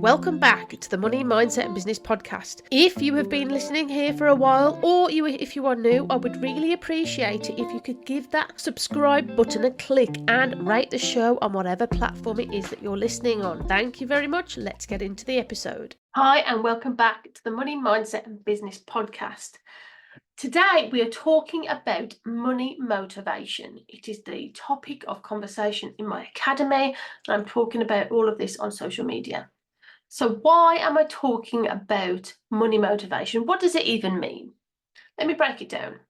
Welcome back to the Money, Mindset and Business podcast. If you have been listening here for a while, or if you are new, I would really appreciate it if you could give that subscribe button a click and rate the show on whatever platform it is that you're listening on. Thank you very much. Let's get into the episode. Hi, and welcome back to the Money, Mindset and Business podcast. Today, we are talking about money motivation. It is the topic of conversation in my academy, and I'm talking about all of this on social media. So why am I talking about money motivation? What does it even mean? Let me break it down.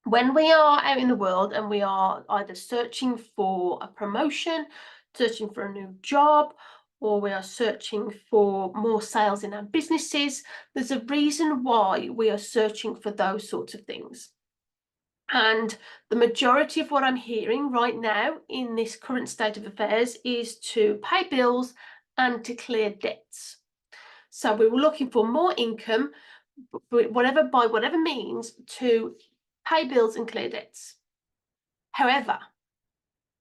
When we are out in the world and we are either searching for a promotion, searching for a new job, or we are searching for more sales in our businesses, there's a reason why we are searching for those sorts of things. And the majority of what I'm hearing right now in this current state of affairs is to pay bills and to clear debts. So we were looking for more income, by whatever means, to pay bills and clear debts. However,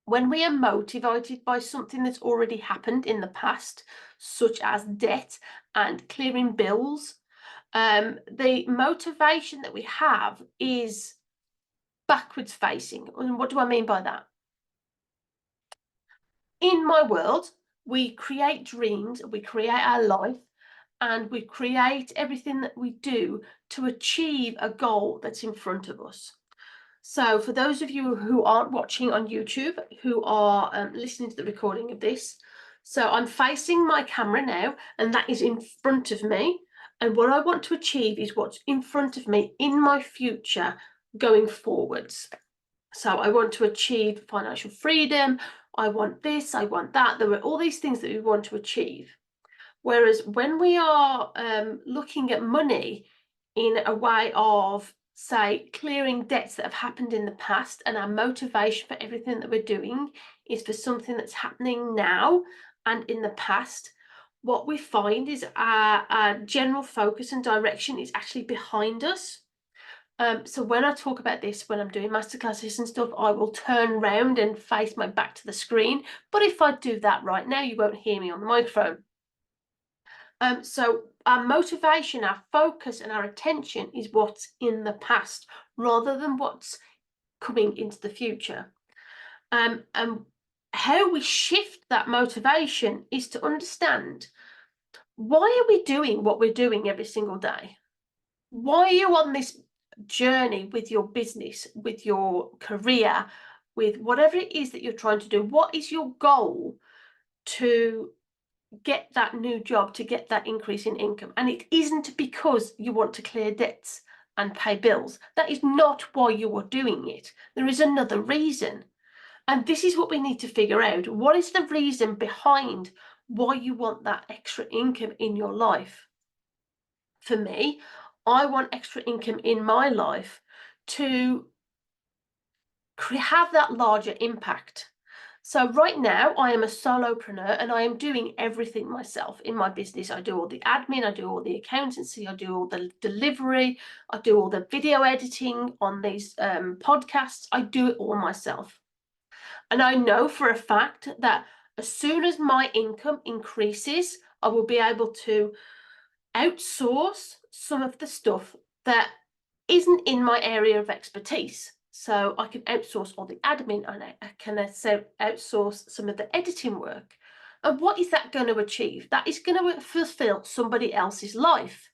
when we are motivated by something that's already happened in the past, such as debt and clearing bills, the motivation that we have is backwards facing. And what do I mean by that? In my world, we create dreams, we create our life, and we create everything that we do to achieve a goal that's in front of us. So for those of you who aren't watching on YouTube, who are listening to the recording of this, so I'm facing my camera now, and that is in front of me. And what I want to achieve is what's in front of me in my future going forwards. So I want to achieve financial freedom. I want this, I want that. There are all these things that we want to achieve. Whereas when we are looking at money in a way of, say, clearing debts that have happened in the past, and our motivation for everything that we're doing is for something that's happening now and in the past, what we find is our general focus and direction is actually behind us. So when I talk about this, when I'm doing masterclasses and stuff, I will turn around and face my back to the screen. But if I do that right now, you won't hear me on the microphone. So our motivation, our focus and our attention is what's in the past rather than what's coming into the future. And how we shift that motivation is to understand, why are we doing what we're doing every single day? Why are you on this journey with your business, with your career, with whatever it is that you're trying to do? What is your goal to get that new job, to get that increase in income? And it isn't because you want to clear debts and pay bills. That is not why you are doing it. There is another reason. And this is what we need to figure out. What is the reason behind why you want that extra income in your life? For me, I want extra income in my life to have that larger impact. So right now I am a solopreneur and I am doing everything myself in my business. I do all the admin, I do all the accountancy, I do all the delivery, I do all the video editing on these podcasts. I do it all myself. And I know for a fact that as soon as my income increases, I will be able to outsource some of the stuff that isn't in my area of expertise. So I can outsource all the admin and I can outsource some of the editing work. And what is that going to achieve? That is going to fulfill somebody else's life.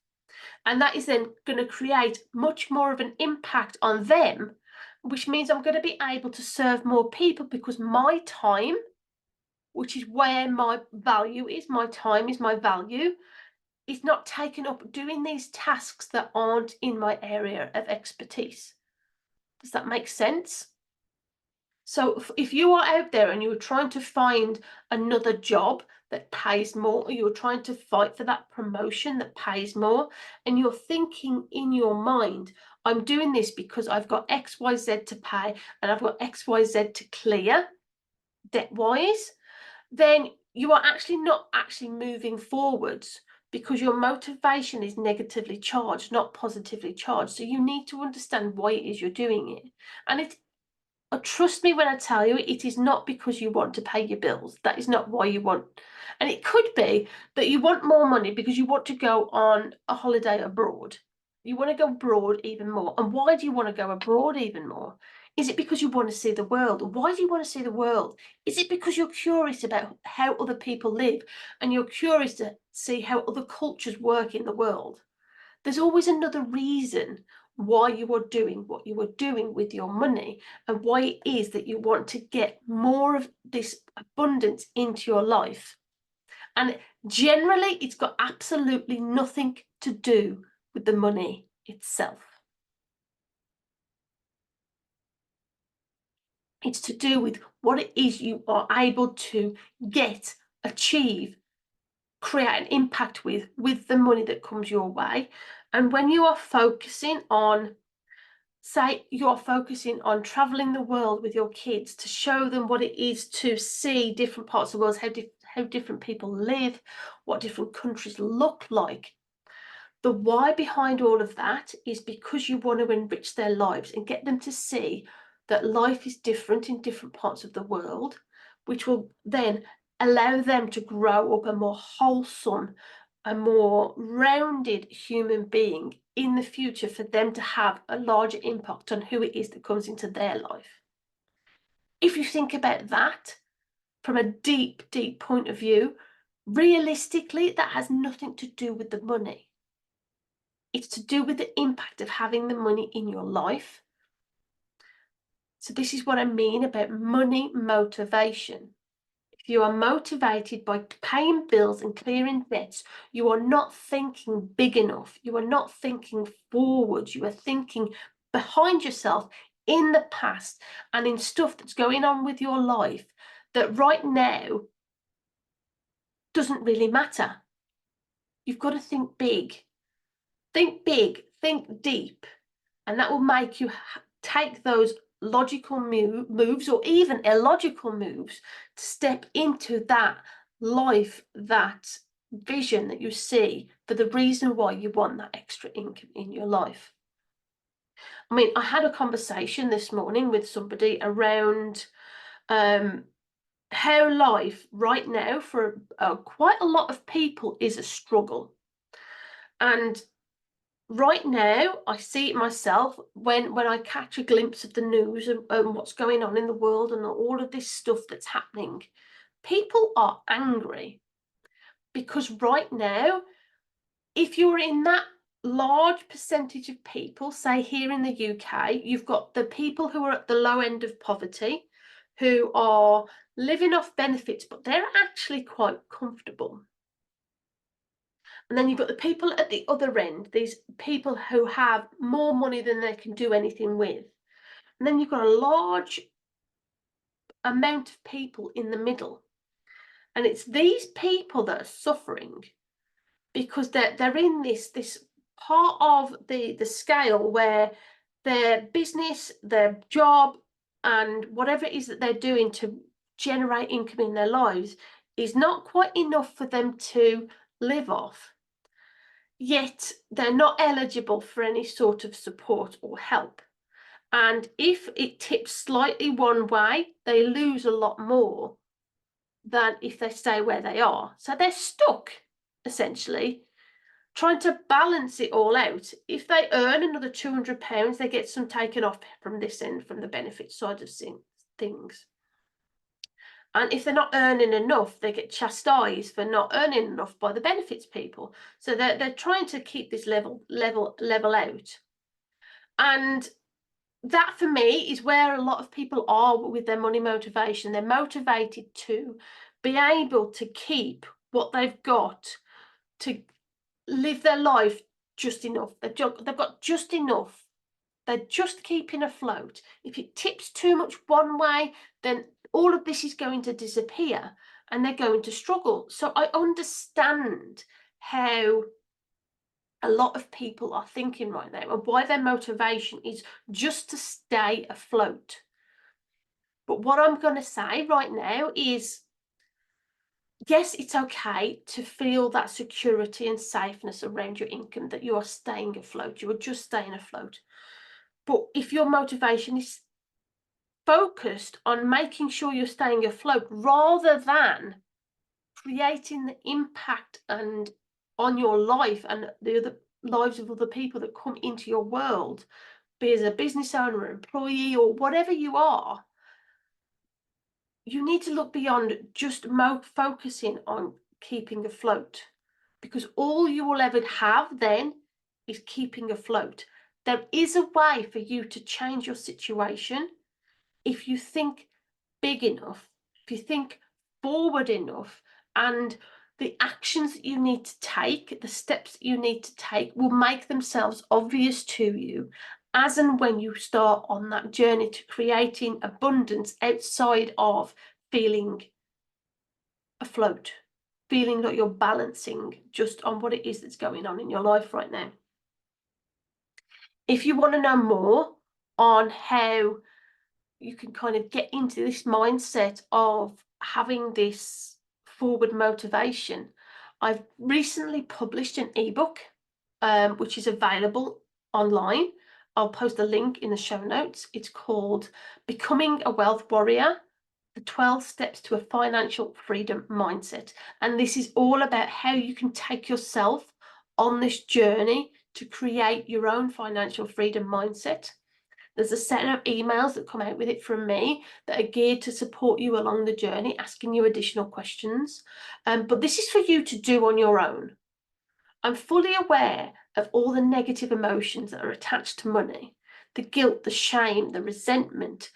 And that is then going to create much more of an impact on them, which means I'm going to be able to serve more people because my time, which is where my value is, my time is my value, is not taken up doing these tasks that aren't in my area of expertise. Does that make sense? So if you are out there and you're trying to find another job that pays more, or you're trying to fight for that promotion that pays more, and you're thinking in your mind, I'm doing this because I've got X, Y, Z to pay, and I've got X, Y, Z to clear debt-wise, then you are actually not actually moving forwards, because your motivation is negatively charged, not positively charged. So you need to understand why it is you're doing it. And Trust me when I tell you, it is not because you want to pay your bills. That is not why you want. And it could be that you want more money because you want to go on a holiday abroad. You want to go abroad even more. And why do you want to go abroad even more? Is it because you want to see the world? Why do you want to see the world? Is it because you're curious about how other people live and you're curious to see how other cultures work in the world? There's always another reason why you are doing what you are doing with your money and why it is that you want to get more of this abundance into your life. And generally, it's got absolutely nothing to do with the money itself. It's to do with what it is you are able to get, achieve, create an impact with the money that comes your way. And when you are focusing on, say you're focusing on traveling the world with your kids to show them what it is to see different parts of the world, how different people live, what different countries look like. The why behind all of that is because you want to enrich their lives and get them to see that life is different in different parts of the world, which will then allow them to grow up a more wholesome, a more rounded human being in the future, for them to have a larger impact on who it is that comes into their life. If you think about that from a deep, deep point of view, realistically, that has nothing to do with the money. It's to do with the impact of having the money in your life. So this is what I mean about money motivation. If you are motivated by paying bills and clearing debts, you are not thinking big enough. You are not thinking forward. You are thinking behind yourself in the past and in stuff that's going on with your life that right now doesn't really matter. You've got to think big. Think big, think deep, and that will make you take those logical moves or even illogical moves to step into that life, that vision that you see for the reason why you want that extra income in your life. I mean, I had a conversation this morning with somebody around how life right now for quite a lot of people is a struggle. And right now, I see it myself when I catch a glimpse of the news and what's going on in the world and all of this stuff that's happening. People are angry because right now, if you're in that large percentage of people, say here in the UK, you've got the people who are at the low end of poverty, who are living off benefits, but they're actually quite comfortable. And then you've got the people at the other end, these people who have more money than they can do anything with. And then you've got a large amount of people in the middle. And it's these people that are suffering because they're in this part of the scale where their business, their job, and whatever it is that they're doing to generate income in their lives is not quite enough for them to live off. Yet they're not eligible for any sort of support or help. And if it tips slightly one way, they lose a lot more than if they stay where they are. So they're stuck, essentially, trying to balance it all out. If they earn another £200, they get some taken off from this end, from the benefit side of things. And if they're not earning enough, they get chastised for not earning enough by the benefits people. So they're trying to keep this level out. And that for me is where a lot of people are with their money motivation. They're motivated to be able to keep what they've got, to live their life just enough. They've got just enough. They're just keeping afloat. If it tips too much one way, then all of this is going to disappear and they're going to struggle. So I understand how a lot of people are thinking right now and why their motivation is just to stay afloat. But what I'm going to say right now is, yes, it's okay to feel that security and safeness around your income, that you are staying afloat, you are just staying afloat. But if your motivation is focused on making sure you're staying afloat rather than creating the impact and on your life and the other lives of other people that come into your world, be as a business owner, employee, or whatever you are. You need to look beyond just focusing on keeping afloat, because all you will ever have then is keeping afloat. There is a way for you to change your situation if you think big enough, if you think forward enough, and the actions that you need to take, the steps that you need to take, will make themselves obvious to you as and when you start on that journey to creating abundance outside of feeling afloat, feeling like you're balancing just on what it is that's going on in your life right now. If you want to know more on how you can kind of get into this mindset of having this forward motivation, I've recently published an ebook, which is available online. I'll post a link in the show notes. It's called Becoming a Wealth Warrior: The 12 Steps to a Financial Freedom Mindset. And this is all about how you can take yourself on this journey to create your own financial freedom mindset. There's a set of emails that come out with it from me that are geared to support you along the journey, asking you additional questions. But this is for you to do on your own. I'm fully aware of all the negative emotions that are attached to money, the guilt, the shame, the resentment.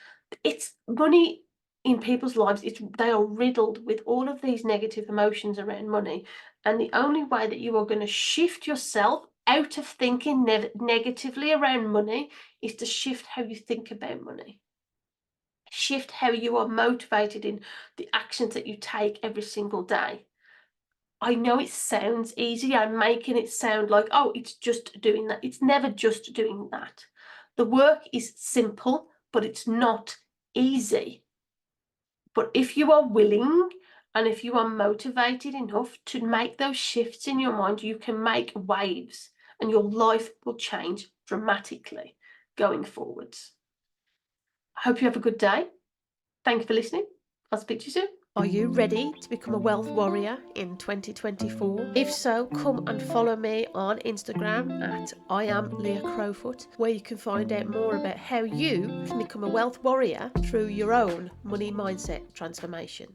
It's money in people's lives. They are riddled with all of these negative emotions around money. And the only way that you are going to shift yourself out of thinking negatively around money is to shift how you think about money. Shift how you are motivated in the actions that you take every single day. I know it sounds easy. I'm making it sound like, oh, it's just doing that. It's never just doing that. The work is simple, but it's not easy. But if you are willing and if you are motivated enough to make those shifts in your mind, you can make waves and your life will change dramatically going forwards. I hope you have a good day. Thank you for listening. I'll speak to you soon. Are you ready to become a wealth warrior in 2024? If so, come and follow me on Instagram at I am Leah Crowfoot, where you can find out more about how you can become a wealth warrior through your own money mindset transformation.